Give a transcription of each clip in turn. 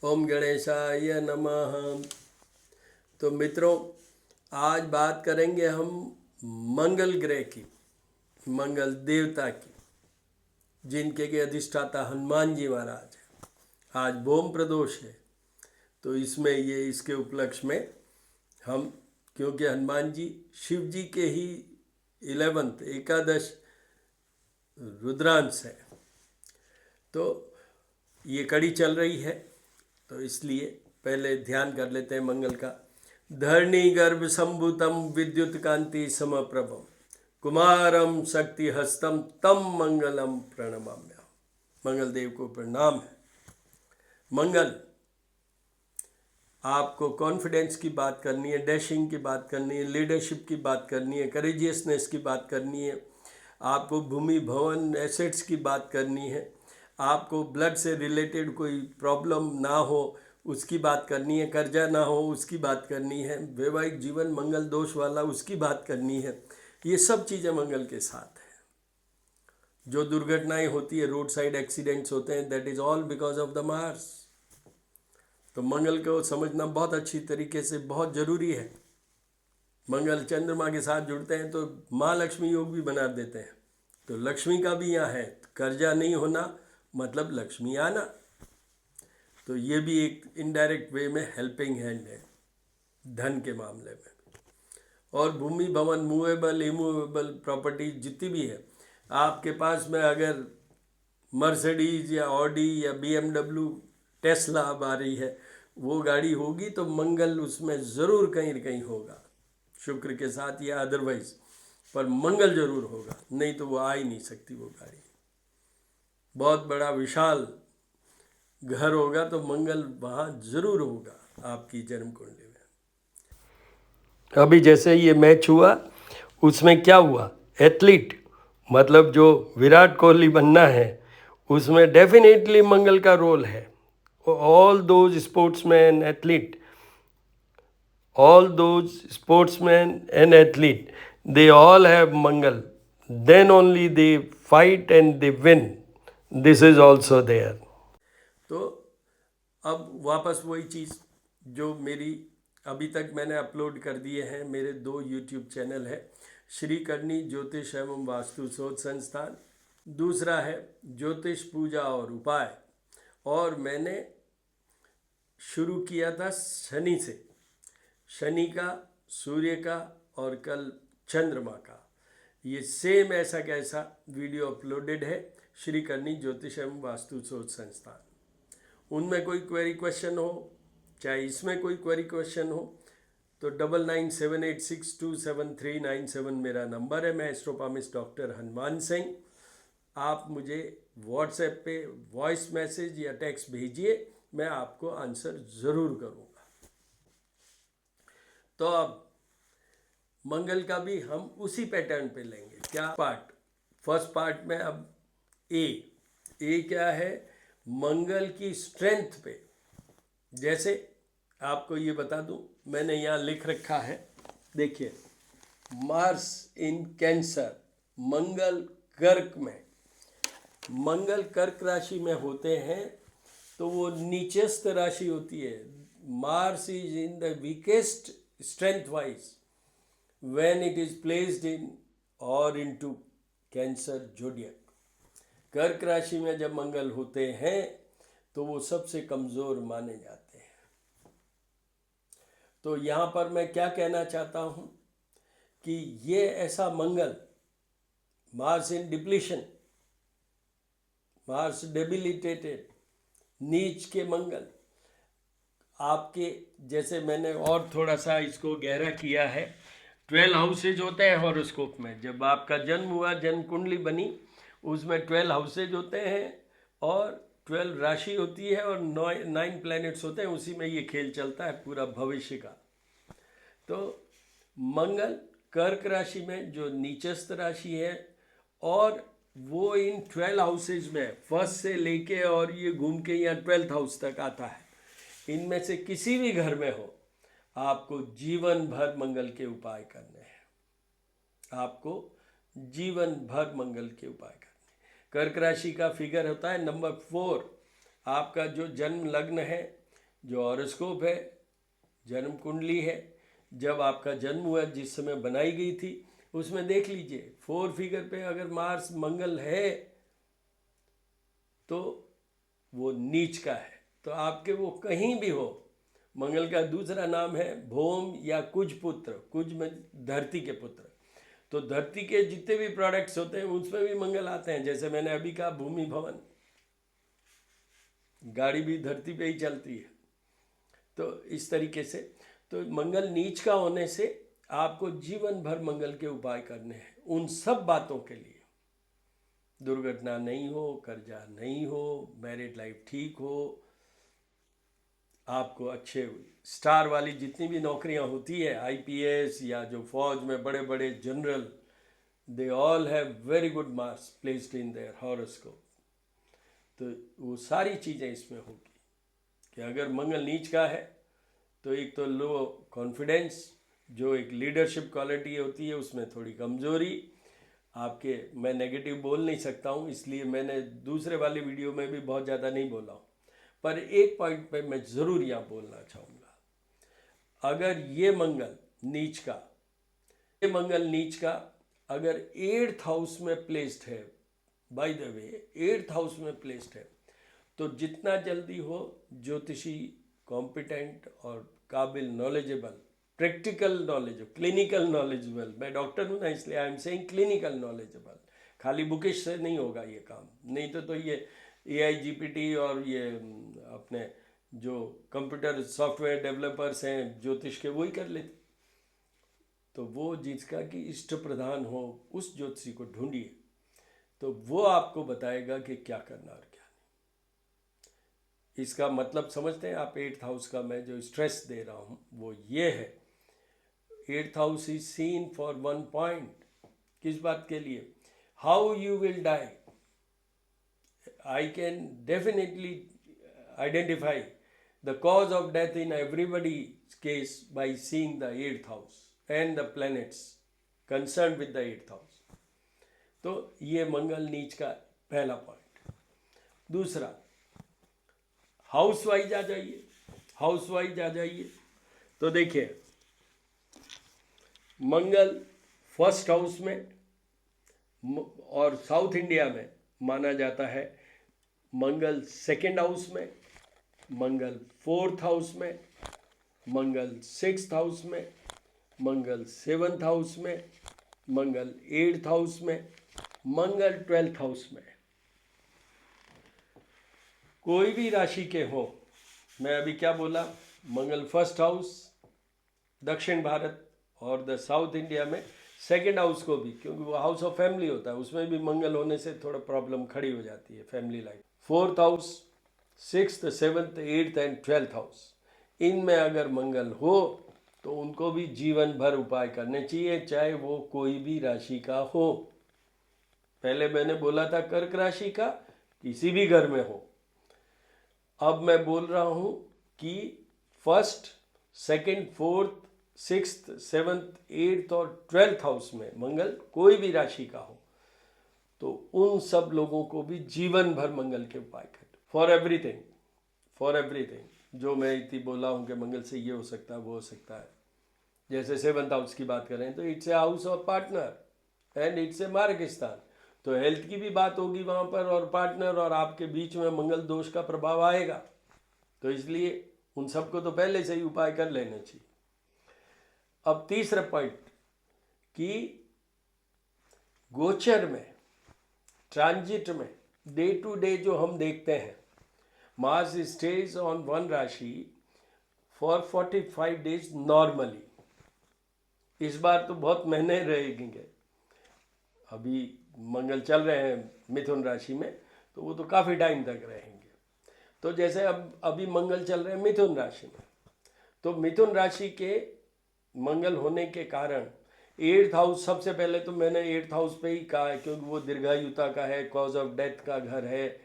ओम गणेशाय नमः। तो मित्रों, आज बात करेंगे हम मंगल ग्रह की, मंगल देवता की, जिनके के अधिष्ठाता हनुमान जी महाराज हैं। आज भोम प्रदोष है, तो इसमें ये इसके उपलक्ष्य में हम, क्योंकि हनुमान जी शिव जी के ही 11th एकादश रुद्रांश है, तो ये कड़ी चल रही है, तो इसलिए पहले ध्यान कर लेते हैं मंगल का। धरणी गर्भ संभूतम विद्युत कांति समप्रभम कुमारम शक्ति हस्तम तम मंगलम प्रणमाम्य। मंगल देव को प्रणाम है। मंगल, आपको कॉन्फिडेंस की बात करनी है, डैशिंग की बात करनी है, लीडरशिप की बात करनी है, करेजियसनेस की बात करनी है, आपको भूमि भवन एसेट्स की बात करनी है, आपको ब्लड से रिलेटेड कोई प्रॉब्लम ना हो उसकी बात करनी है, कर्जा ना हो उसकी बात करनी है, वैवाहिक जीवन मंगल दोष वाला उसकी बात करनी है। ये सब चीज़ें मंगल के साथ है। जो दुर्घटनाएं होती है, रोड साइड एक्सीडेंट्स होते हैं, that is all because of the Mars. तो मंगल को समझना बहुत अच्छी तरीके से बहुत ज़रूरी है। मंगल चंद्रमा के साथ जुड़ते हैं तो माँ लक्ष्मी योग भी बना देते हैं। तो लक्ष्मी का भी यहाँ है, कर्जा नहीं होना मतलब लक्ष्मी आना। तो ये भी एक इनडायरेक्ट वे में हेल्पिंग हैंड है धन के मामले में। और भूमि भवन मूवेबल इमूवेबल प्रॉपर्टी जितनी भी है आपके पास में, अगर मर्सिडीज या ऑडी या BMW टेस्ला अब आ रही है, वो गाड़ी होगी तो मंगल उसमें ज़रूर कहीं न कहीं होगा, शुक्र के साथ या अदरवाइज, पर मंगल जरूर होगा, नहीं तो वो आ ही नहीं सकती वो गाड़ी। बहुत बड़ा विशाल घर होगा तो मंगल वहाँ जरूर होगा आपकी जन्म कुंडली में। अभी जैसे ये मैच हुआ, उसमें क्या हुआ, एथलीट मतलब जो विराट कोहली बनना है, उसमें डेफिनेटली मंगल का रोल है। All those sportsman athlete, all those sportsmen and athlete, they all have mangal, then only they fight and they win. This is also there. तो अब वापस वही चीज़ जो मेरी अभी तक मैंने अपलोड कर दिए हैं, मेरे 2 YouTube चैनल है, श्री करनी ज्योतिष एवं वास्तु शोध संस्थान, दूसरा है ज्योतिष पूजा और उपाय, और मैंने शुरू किया था शनि से, शनि का, सूर्य का और कल चंद्रमा का। ये सेम ऐसा कैसा वीडियो अपलोडेड है श्री करनी ज्योतिष एवं वास्तु शोध संस्थान। उनमें कोई क्वेरी क्वेश्चन हो, चाहे इसमें कोई क्वेरी क्वेश्चन हो, तो 9978627397 मेरा नंबर है। मैं एस्ट्रोपामिस्ट डॉक्टर हनुमान सिंह। आप मुझे व्हाट्सएप पे वॉइस मैसेज या टेक्स्ट भेजिए, मैं आपको आंसर ज़रूर करूँगा। तो अब मंगल का भी हम उसी पैटर्न पे लेंगे। क्या पार्ट, फर्स्ट पार्ट में अब ए क्या है, मंगल की स्ट्रेंथ पे। जैसे आपको ये बता दूं, मैंने यहाँ लिख रखा है, देखिए, मार्स इन कैंसर, मंगल कर्क में, मंगल कर्क राशि में होते हैं तो वो नीचस्थ राशि होती है। Mars is in the weakest strength wise when it is placed in or into Cancer zodiac. कर्क राशि में जब मंगल होते हैं तो वो सबसे कमजोर माने जाते हैं। तो यहाँ पर मैं क्या कहना चाहता हूँ कि ये ऐसा मंगल, मार्स इन डिप्लीशन, मार्स डेबिलिटेटेड, नीच के मंगल आपके, जैसे मैंने और थोड़ा सा इसको गहरा किया है, 12 हाउसेज होते हैं हॉरोस्कोप में। जब आपका जन्म हुआ, जन्म कुंडली बनी, उसमें 12 हाउसेज होते हैं और 12 राशि होती है और 9 प्लैनेट्स होते हैं। उसी में ये खेल चलता है पूरा भविष्य का। तो मंगल कर्क राशि में जो नीचस्थ राशि है, और वो इन 12 हाउसेज में फर्स्ट से लेके और ये घूम के यहाँ 12th हाउस तक आता है। इनमें से किसी भी घर में हो, आपको जीवन भर मंगल के उपाय करने हैं। आपको जीवन भर मंगल के उपाय करने। कर्क राशि का फिगर होता है नंबर 4। आपका जो जन्म लग्न है जो हॉरोस्कोप है, जन्म कुंडली है, जब आपका जन्म हुआ जिस समय बनाई गई थी, उसमें देख लीजिए 4 फिगर पे अगर मार्स मंगल है तो वो नीच का है। तो आपके वो कहीं भी हो, मंगल का दूसरा नाम है भौम या कुज पुत्र, कुज में धरती के पुत्र। तो धरती के जितने भी प्रोडक्ट्स होते हैं उसमें भी मंगल आते हैं। जैसे मैंने अभी कहा भूमि भवन, गाड़ी भी धरती पे ही चलती है। तो इस तरीके से तो मंगल नीच का होने से आपको जीवन भर मंगल के उपाय करने हैं उन सब बातों के लिए। दुर्घटना नहीं हो, कर्जा नहीं हो, मैरिड लाइफ ठीक हो, आपको अच्छे स्टार वाली जितनी भी नौकरियां होती है, आईपीएस या जो फौज में बड़े बड़े general, they all have very good marks placed in their horoscope. तो वो सारी चीज़ें इसमें होगी कि अगर मंगल नीच का है तो एक तो लो कॉन्फिडेंस, जो एक लीडरशिप क्वालिटी होती है उसमें थोड़ी कमज़ोरी आपके। मैं नेगेटिव बोल नहीं सकता हूँ, इसलिए मैंने दूसरे वाले वीडियो में भी बहुत ज़्यादा नहीं बोला हूँ, पर एक पॉइंट पे मैं ज़रूर यहाँ बोलना चाहूँगा। अगर ये मंगल नीच का अगर 8th हाउस में प्लेस्ड है, by the way 8th house में प्लेस्ड है, तो जितना जल्दी हो ज्योतिषी कॉम्पिटेंट और काबिल, knowledgeable, practical knowledge, clinical knowledgeable, मैं डॉक्टर हूँ ना इसलिए I am saying clinical knowledgeable, खाली बुकिश से नहीं होगा ये काम। नहीं तो ये AI GPT और ये अपने जो कंप्यूटर सॉफ्टवेयर डेवलपर्स हैं ज्योतिष के, वही कर लेते। तो वो जिसका कि इष्ट प्रधान हो उस ज्योतिषी को ढूंढिए, तो वो आपको बताएगा कि क्या करना और क्या नहीं। इसका मतलब समझते हैं आप? 8th हाउस का मैं जो स्ट्रेस दे रहा हूँ वो ये है, 8th house is seen for one point. किस बात के लिए? How you will die. I can definitely identify the cause of death in everybody case by seeing the 8th house and the planets concern with the 8th house. तो ये मंगल नीच का पहला point. दूसरा, हाउस वाइज आ जाइए। तो देखिए, मंगल first house में और साउथ इंडिया में माना जाता है, मंगल सेकंड हाउस में, मंगल 4th हाउस में, मंगल 6th हाउस में, मंगल 7th हाउस में, मंगल 8th हाउस में, मंगल 12th हाउस में। कोई भी राशि के हो, मैं अभी क्या बोला, मंगल फर्स्ट हाउस दक्षिण भारत और द साउथ इंडिया में सेकंड हाउस को भी, क्योंकि वो हाउस ऑफ फैमिली होता है, उसमें भी मंगल होने से थोड़ा प्रॉब्लम खड़ी हो जाती है family life. 4th house, 6th, 7th, 8th and 12th house, इनमें अगर मंगल हो तो उनको भी जीवन भर उपाय करने चाहिए, चाहे वो कोई भी राशि का हो। पहले मैंने बोला था कर्क राशि का, किसी भी घर में हो। अब मैं बोल रहा हूं कि 1st, 2nd, 4th, 6th, 7th, 8th और 12th हाउस में मंगल कोई भी राशि का हो तो उन सब लोगों को भी जीवन भर मंगल के उपाय कर, फॉर एवरीथिंग। जो मैं इतनी बोला हूं कि मंगल से ये हो सकता है, वो हो सकता है। जैसे 7th हाउस की बात करें तो it's a house of partner and it's a मार्गस्थान, तो हेल्थ की भी बात होगी वहाँ पर, और पार्टनर और आपके बीच में मंगल दोष का प्रभाव आएगा। तो इसलिए उन सबको तो पहले से ही उपाय कर लेना चाहिए। अब तीसरा पॉइंट कि गोचर में, ट्रांजिट में, डे टू डे जो हम देखते हैं, मार्स स्टेज ऑन वन राशि फॉर 45 डेज नॉर्मली। इस बार तो बहुत महीने रहेंगे, अभी मंगल चल रहे हैं मिथुन राशि में, तो वो तो काफ़ी टाइम तक रहेंगे। तो जैसे अब अभी मंगल चल रहे हैं मिथुन राशि में, तो मिथुन राशि के मंगल होने के कारण 8th हाउस, सबसे पहले तो मैंने 8th हाउस पे ही कहा है क्योंकि वो दीर्घायुता का है, कॉज ऑफ डेथ का घर है,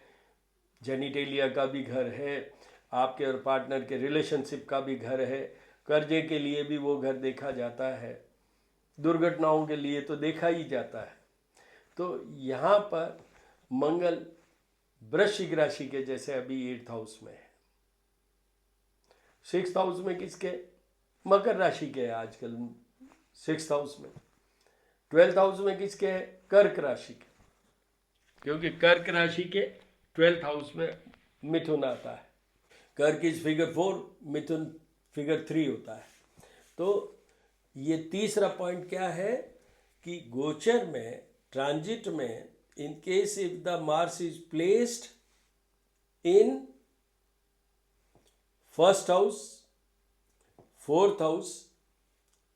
जेनिटेलिया का भी घर है, आपके और पार्टनर के रिलेशनशिप का भी घर है, कर्जे के लिए भी वो घर देखा जाता है, दुर्घटनाओं के लिए तो देखा ही जाता है। तो यहाँ पर मंगल वृश्चिक राशि के जैसे अभी 8th हाउस में है, सिक्स हाउस में किसके? मकर राशि के है आजकल सिक्स हाउस में। 12th हाउस में किसके है? कर्क राशि के, क्योंकि कर्क राशि के 12th हाउस में मिथुन आता है। कर्क इज फिगर 4, मिथुन फिगर 3 होता है। तो ये तीसरा पॉइंट क्या है कि गोचर में, ट्रांजिट में, in case if the Mars is placed in first house, fourth house,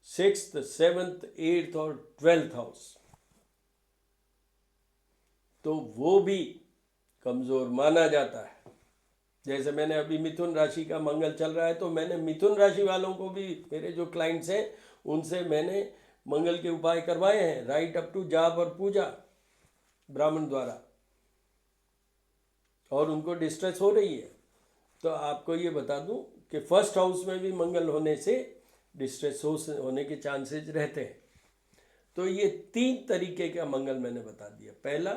sixth, seventh, eighth और 12th हाउस, तो वो भी कमजोर माना जाता है। जैसे मैंने अभी मिथुन राशि का मंगल चल रहा है, तो मैंने मिथुन राशि वालों को भी, मेरे जो क्लाइंट्स हैं उनसे मैंने मंगल के उपाय करवाए हैं, राइट अप टू जाप और पूजा ब्राह्मण द्वारा, और उनको डिस्ट्रेस हो रही है। तो आपको ये बता दूं कि फर्स्ट हाउस में भी मंगल होने से डिस्ट्रेस होने के चांसेस रहते हैं। तो ये 3 तरीके का मंगल मैंने बता दिया। पहला,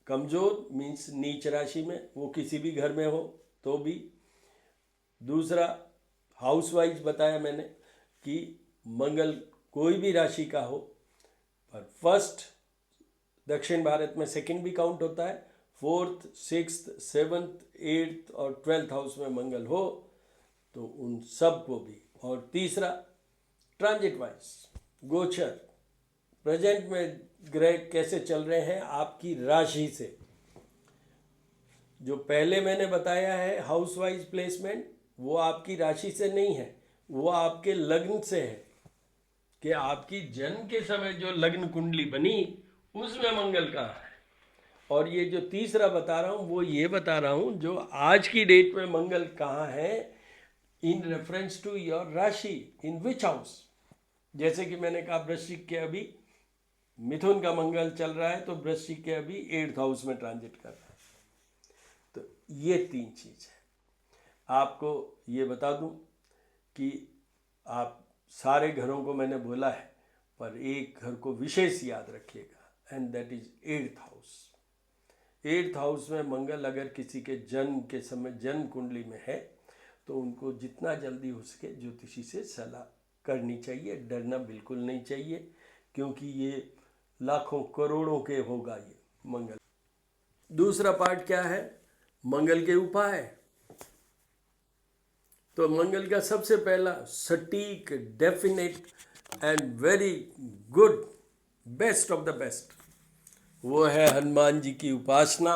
कमजोर मीन्स नीच राशि में, वो किसी भी घर में हो तो भी। दूसरा, हाउस वाइज बताया मैंने कि मंगल कोई भी राशि का हो, पर फर्स्ट, दक्षिण भारत में सेकंड भी काउंट होता है, फोर्थ, सिक्स्थ, सेवंथ, एट्थ और 12th हाउस में मंगल हो तो उन सब को भी। और तीसरा, ट्रांजिट वाइज, गोचर, प्रेजेंट में ग्रह कैसे चल रहे हैं आपकी राशि से। जो पहले मैंने बताया है हाउस वाइज प्लेसमेंट, वो आपकी राशि से नहीं है, वो आपके लग्न से है कि आपकी जन्म के समय जो लग्न कुंडली बनी उसमें मंगल कहाँ है। और ये जो तीसरा बता रहा हूँ वो ये बता रहा हूँ जो आज की डेट में मंगल कहाँ है इन रेफरेंस टू योर राशि, इन विच हाउस। जैसे कि मैंने कहा वृश्चिक के अभी मिथुन का मंगल चल रहा है, तो वृश्चिक के अभी 8th हाउस में ट्रांजिट कर रहा है। तो ये 3 चीज है। आपको ये बता दूं कि आप सारे घरों को मैंने बोला है, पर एक घर को विशेष याद रखिएगा, and that is 8th house. 8th house में मंगल अगर किसी के जन्म के समय जन्म कुंडली में है तो उनको जितना जल्दी हो सके ज्योतिषी से सलाह करनी चाहिए, डरना बिल्कुल नहीं चाहिए, क्योंकि ये लाखों करोड़ों के होगा ये मंगल। दूसरा पार्ट क्या है? मंगल के उपाय। तो मंगल का सबसे पहला सटीक, definite and very good, best of the best, वो है हनुमान जी की उपासना,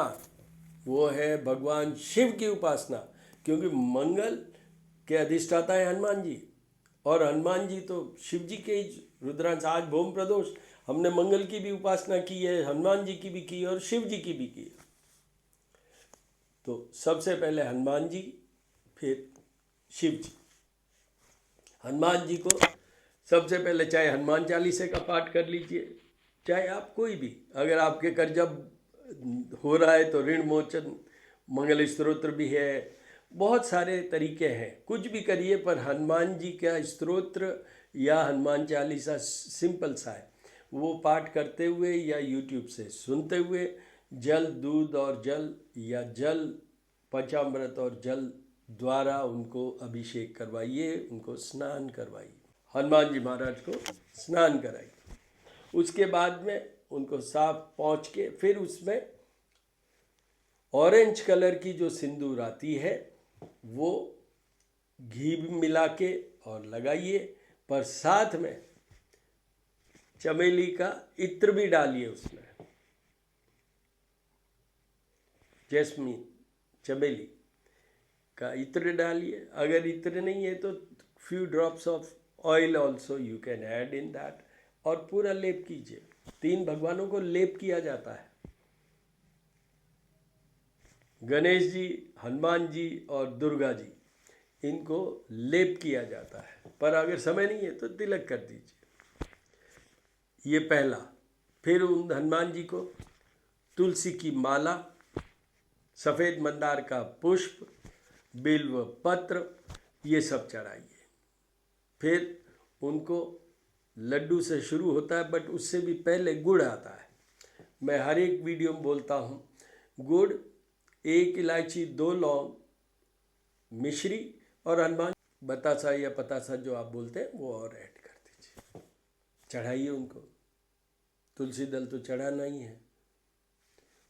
वो है भगवान शिव की उपासना, क्योंकि मंगल के अधिष्ठाता है हनुमान जी, और हनुमान जी तो शिव जी के ही रुद्रांश। आज भूम प्रदोष हमने मंगल की भी उपासना की है, हनुमान जी की भी की और शिव जी की भी की। तो सबसे पहले हनुमान जी, फिर शिव जी। हनुमान जी को सबसे पहले चाहे हनुमान चालीसे का पाठ कर लीजिए, चाहे आप कोई भी, अगर आपके कर्जा हो रहा है तो ऋण मोचन मंगल स्तोत्र भी है, बहुत सारे तरीके हैं, कुछ भी करिए, पर हनुमान जी का स्तोत्र या हनुमान चालीसा सिंपल सा है, वो पाठ करते हुए या यूट्यूब से सुनते हुए जल, दूध और जल, या जल, पंचामृत और जल द्वारा उनको अभिषेक करवाइए, उनको स्नान करवाइए, हनुमान जी महाराज को स्नान कराइए। उसके बाद में उनको साफ पोंछ के फिर उसमें ऑरेंज कलर की जो सिंदूर आती है वो घी मिला के और लगाइए, पर साथ में चमेली का इत्र भी डालिए उसमें, जैस्मीन, चमेली का इत्र डालिए। अगर इत्र नहीं है तो few drops of oil also you can add in that, और पूरा लेप कीजिए। 3 भगवानों को लेप किया जाता है, गणेश जी, हनुमान जी और दुर्गा जी, इनको लेप किया जाता है, पर अगर समय नहीं है तो तिलक कर दीजिए। ये पहला। फिर उन हनुमान जी को तुलसी की माला, सफ़ेद मंदार का पुष्प, बिल्व पत्र, ये सब चढ़ाइए। फिर उनको लड्डू से शुरू होता है, बट उससे भी पहले गुड़ आता है। मैं हर एक वीडियो में बोलता हूँ, गुड़, 1 इलायची, 2 लौंग, मिश्री और हनुमान बतासा या पतासा जो आप बोलते हैं वो और ऐड कर दीजिए, चढ़ाइए उनको। तुलसी दल तो चढ़ाना ही है।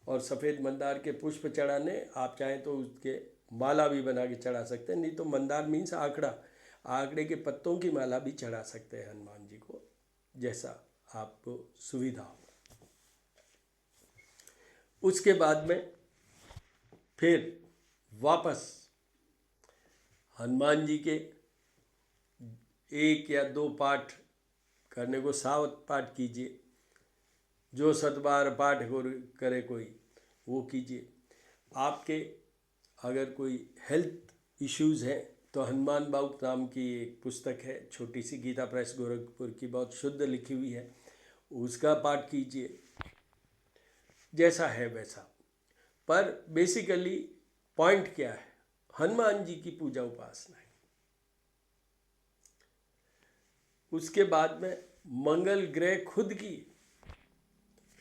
और सफ़ेद मंदार के पुष्प चढ़ाने, आप चाहें तो उसके माला भी बना के चढ़ा सकते हैं, नहीं तो मंदार मीन्स आंकड़ा, आंकड़े के पत्तों की माला भी चढ़ा सकते हैं हनुमान जी को, जैसा आपको सुविधा हो। उसके बाद में फिर वापस हनुमान जी के 1 या 2 पाठ करने को 7 पाठ कीजिए, जो 7 बार पाठ करे कोई वो कीजिए। आपके अगर कोई हेल्थ इश्यूज़ हैं तो हनुमान बाउक नाम की एक पुस्तक है, छोटी सी, गीता प्रेस गोरखपुर की, बहुत शुद्ध लिखी हुई है, उसका पाठ कीजिए, जैसा है वैसा। पर बेसिकली पॉइंट क्या है, हनुमान जी की पूजा उपासना है। उसके बाद में मंगल ग्रह खुद की,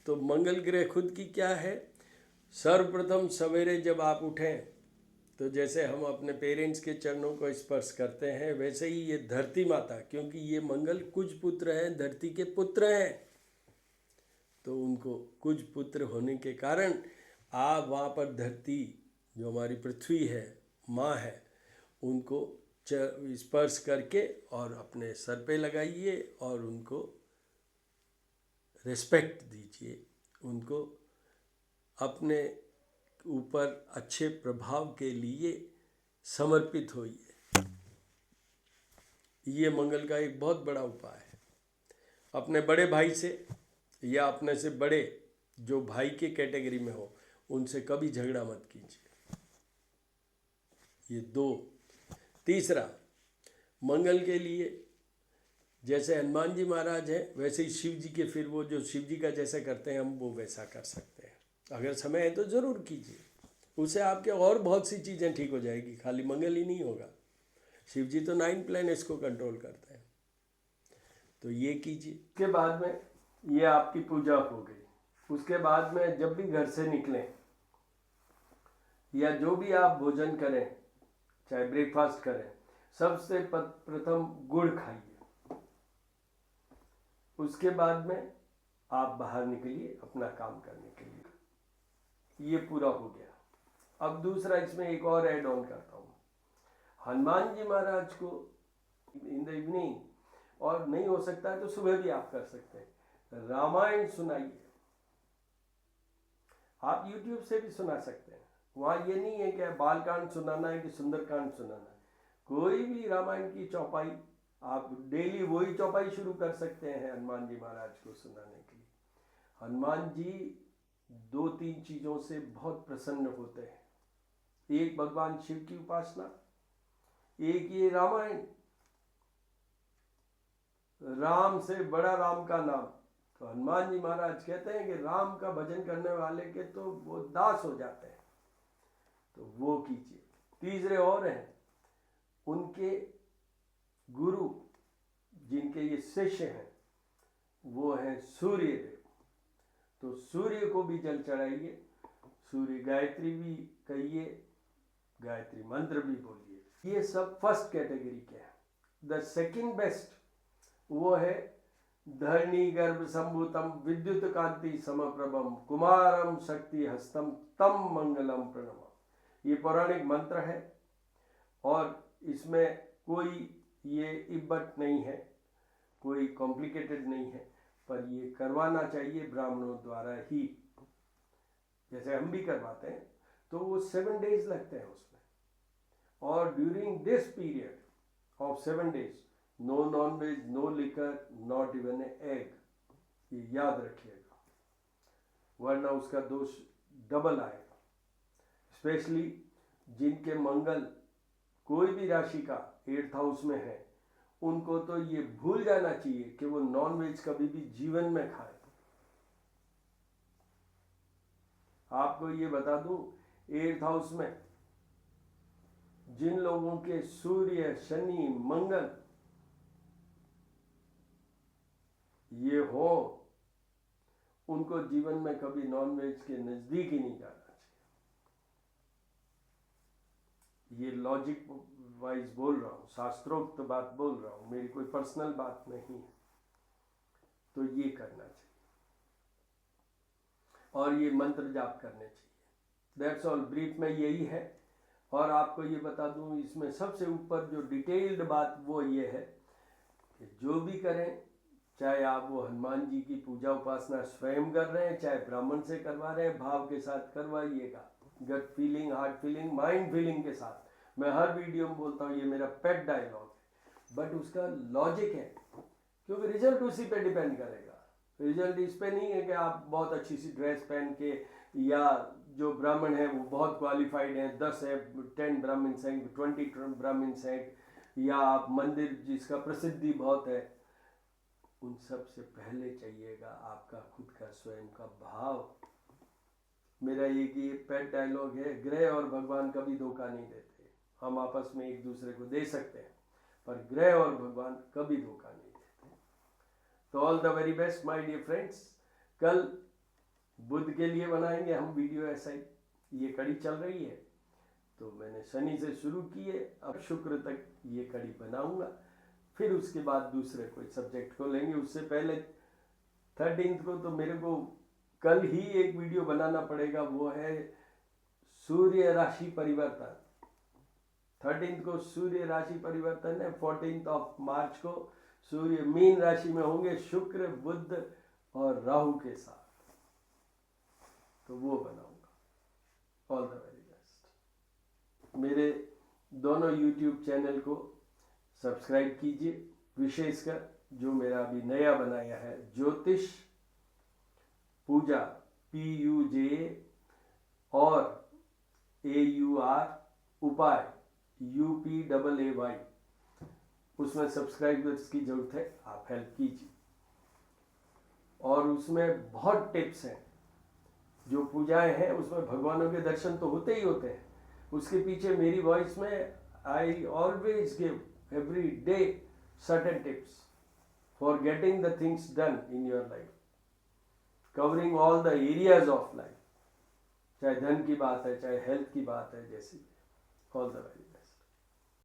तो मंगल ग्रह खुद की क्या है, सर्वप्रथम सवेरे जब आप उठें तो जैसे हम अपने पेरेंट्स के चरणों को स्पर्श करते हैं, वैसे ही ये धरती माता, क्योंकि ये मंगल कुछ पुत्र हैं, धरती के पुत्र हैं, तो उनको कुछ पुत्र होने के कारण आप वहाँ पर धरती, जो हमारी पृथ्वी है, माँ है, उनको स्पर्श करके और अपने सर पे लगाइए और उनको रिस्पेक्ट दीजिए, उनको अपने ऊपर अच्छे प्रभाव के लिए समर्पित होइए। ये मंगल का एक बहुत बड़ा उपाय है। अपने बड़े भाई से या अपने से बड़े जो भाई के कैटेगरी में हो, उनसे कभी झगड़ा मत कीजिए। ये 2। तीसरा, मंगल के लिए जैसे हनुमान जी महाराज हैं, वैसे ही शिव जी के, फिर वो जो शिव जी का जैसा करते हैं हम, वो वैसा कर सकते हैं। अगर समय है तो ज़रूर कीजिए, उससे आपके और बहुत सी चीज़ें ठीक हो जाएगी, खाली मंगल ही नहीं होगा। शिव जी तो 9 प्लैनेट्स को कंट्रोल करते हैं, तो ये कीजिए। उसके बाद में ये आपकी पूजा हो गई। उसके बाद में जब भी घर से निकलें या जो भी आप भोजन करें, चाहे ब्रेकफास्ट करें, सबसे प्रथम गुड़ खाइए। उसके बाद में आप बाहर निकलिए अपना काम करने के लिए। ये पूरा हो गया। अब दूसरा, इसमें एक और ऐड ऑन करता हूँ। हनुमान जी महाराज को इन द इवनिंग, और नहीं हो सकता है तो सुबह भी आप कर सकते हैं, रामायण सुनाइए। आप YouTube से भी सुना सकते हैं, वहाँ ये नहीं है कि बालकांड सुनाना है कि सुंदरकांड सुनाना है। कोई भी रामायण की चौपाई आप डेली वही चौपाई शुरू कर सकते हैं हनुमान जी महाराज को सुनाने के लिए। हनुमान जी 2-3 चीज़ों से बहुत प्रसन्न होते हैं। एक, भगवान शिव की उपासना, एक ये रामायण, राम से बड़ा राम का नाम। तो हनुमान जी महाराज कहते हैं कि राम का भजन करने वाले के तो वो दास हो जाते हैं, तो वो कीजिए। तीसरे और हैं, उनके गुरु जिनके ये शिष्य हैं वो हैं सूर्य देव, तो सूर्य को भी जल चढ़ाइए, सूर्य गायत्री भी कहिए, गायत्री मंत्र भी बोलिए। ये सब फर्स्ट कैटेगरी के हैं। द सेकंड बेस्ट वो है धरणी गर्भ संभूतम विद्युत कांति समप्रभम कुमारम शक्ति हस्तम तम मंगलम प्रणमम। ये पौराणिक मंत्र है और इसमें कोई ये इब्बत नहीं है, कोई कॉम्प्लिकेटेड नहीं है, पर ये करवाना चाहिए ब्राह्मणों द्वारा ही, जैसे हम भी करवाते हैं। तो वो 7 days लगते हैं उसमें, और during this period of 7 days no non veg, no liquor, not even a egg, ये याद रखिएगा, वरना उसका दोष डबल आएगा। स्पेशली जिनके मंगल कोई भी राशि का 8th हाउस में है, उनको तो ये भूल जाना चाहिए कि वो नॉन वेज कभी भी जीवन में खाए। आपको ये बता दूं, 8th हाउस में जिन लोगों के सूर्य, शनि, मंगल ये हो, उनको जीवन में कभी नॉन वेज के नजदीक ही नहीं जाना चाहिए। ये लॉजिक वाइज बोल रहा हूँ, शास्त्रोक्त बात बोल रहा हूँ, मेरी कोई पर्सनल बात नहीं है। तो ये करना चाहिए और ये मंत्र जाप करने चाहिए। दैट्स ऑल, ब्रीफ में यही है। और आपको ये बता दूं, इसमें सबसे ऊपर जो डिटेल्ड बात वो ये है कि जो भी करें, चाहे आप वो हनुमान जी की पूजा उपासना स्वयं कर रहे हैं, चाहे ब्राह्मण से करवा रहे हैं, भाव के साथ करवाइएगा, gut feeling, heart feeling, mind feeling के साथ। मैं हर वीडियो में बोलता हूँ, ये मेरा पेट डायलॉग है, बट उसका लॉजिक है, क्योंकि रिजल्ट उसी पे डिपेंड करेगा। रिजल्ट इस पे नहीं है कि आप बहुत अच्छी सी ड्रेस पहन के, या जो ब्राह्मण है वो बहुत क्वालिफाइड हैं, 10 है, 10 ब्राह्मण्स हैं, 20 ब्राह्मण्स हैं, या आप मंदिर जिसका प्रसिद्धि बहुत है, उन सब से पहले चाहिएगा आपका खुद का स्वयं का भाव। मेरा एक ये पेट डायलॉग है, ग्रह और भगवान कभी धोखा नहीं देते। हम आपस में एक दूसरे को दे सकते हैं, पर ग्रह और भगवान कभी धोखा नहीं देते। तो all the very best my dear friends. कल बुध के लिए बनाएंगे हम वीडियो, ऐसा ही ये कड़ी चल रही है, तो मैंने शनि से शुरू की है, अब शुक्र तक ये कड़ी बनाऊंगा, फिर उसके बाद दूसरे कोई सब्जेक्ट को लेंगे। उससे पहले 13 को तो मेरे को कल ही एक वीडियो बनाना पड़ेगा, वो है सूर्य राशि परिवर्तन। 13 को सूर्य राशि परिवर्तन है, 14 मार्च को सूर्य मीन राशि में होंगे, शुक्र, बुध और राहु के साथ, तो वो बनाऊंगा। All the very best. मेरे दोनों यूट्यूब चैनल को सब्सक्राइब कीजिए, विशेषकर जो मेरा अभी नया बनाया है, ज्योतिष पूजा, PUJA, और AUR उपाय, UPAAY, उसमें सब्सक्राइबर्स की जरूरत है, आप हेल्प कीजिए। और उसमें बहुत टिप्स हैं, जो पूजाएं हैं उसमें भगवानों के दर्शन तो होते ही होते हैं, उसके पीछे मेरी वॉइस में I always give every day certain tips for getting the things done in your life, covering all the areas of life, चाहे धन की बात है, चाहे हेल्थ की बात है, जैसी। All the very